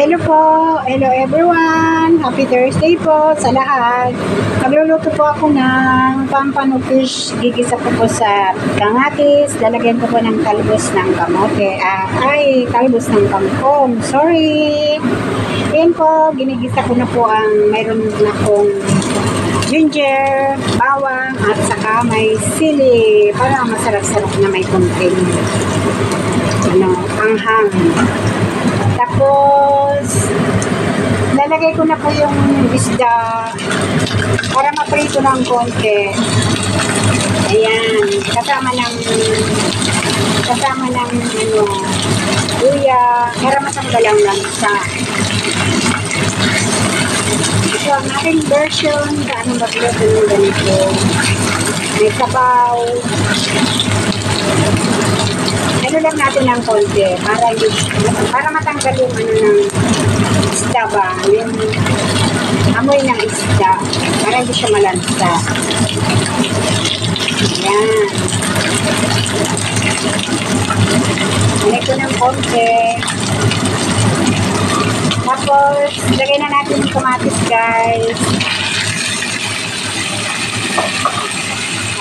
Hello po, hello everyone. Happy Thursday po sa lahat. Magluluto po ako ng pampano fish. Gigisa ko sa kangatis. Lalagyan ko po ng talbos ng kamote. Talbos ng kangkong. Sorry. Ayan po, ginigisa ko na po mayroon na akong ginger, bawang, at saka may sili. Para masarap-sarap na may konting anghang. Tapos, lalagay ko na po yung isda para maprito ng konti. Ayan, kasama ng luya, para matanggal ang lansa. Ito ang aking version sa anong magluto ng ganito. May sabaw. Ano lang natin ng konti para matanggal yung ng isda ba, yung amoy ng isda, para hindi siya malansa. Ayan. Lagay ko ng konti. Tapos, lagay na natin yung kamatis, guys.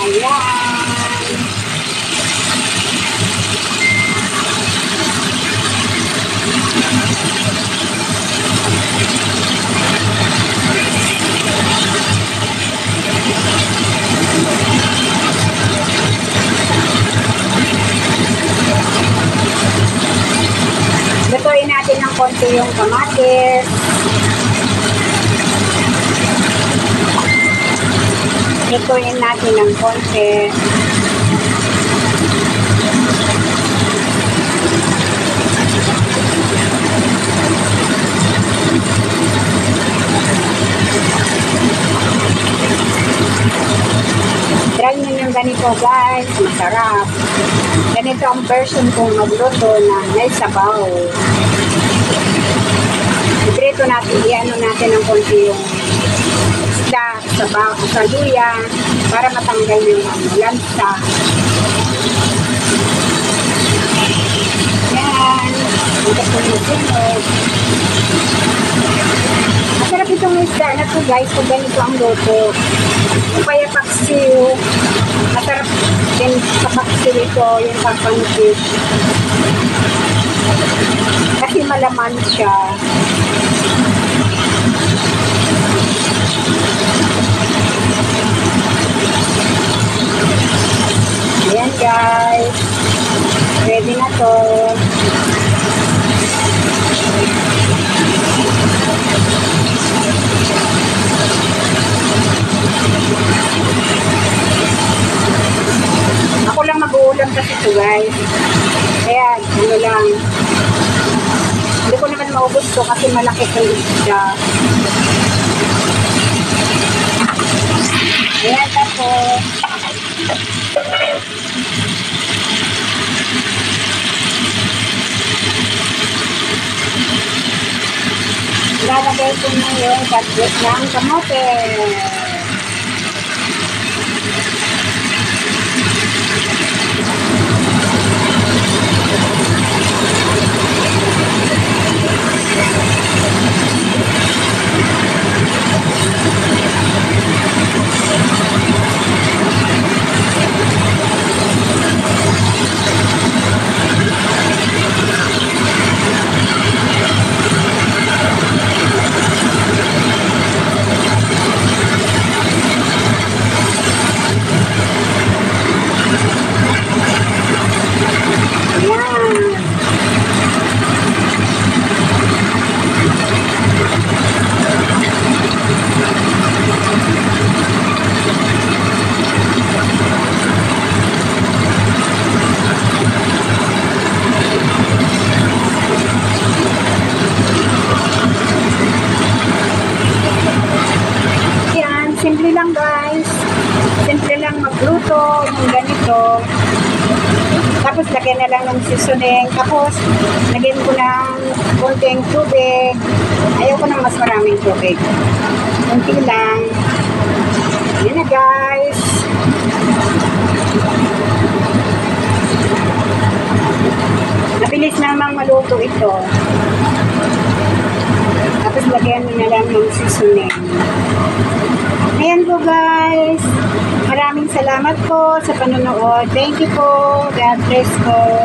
Ayan. Lutuin natin ng konti yung kamatis. Lutuin natin ng konti. Try nyo yung ganito, guys. Masarap. Ganito ang version kong magluto na may sabaw. Iprito natin, iano natin ng konti yung isda, sabaw, sa luya, para matanggal yung lansa. Yan. Ito po yung sunog. Masarap itong isda na po, guys, kung ganito ang luto. Kaya paksiw. Masarap din sa paksiw ito, yung pampano fish. Kasi malaman siya. Ayan, guys. Ready na to. Ako lang mag-uulam kasi ito, guys. Kaya, ano lang. Hindi ko naman maubos to kasi malaki yung isda. Ayan, tapos. Lalagay ko na yung talbos ng kamote. Simple lang, guys. Simple lang magluto ng ganito. Tapos lagyan na lang ng seasoning. Tapos lagyan ko ng konting tubig. Ayaw ko ng mas maraming tubig. Kunti lang. Yan na, guys. Mabilis namang maluto ito. lagyan mo na lang ng seasoning. Ayan po guys. Maraming salamat po sa panonood. Thank you po. God bless po.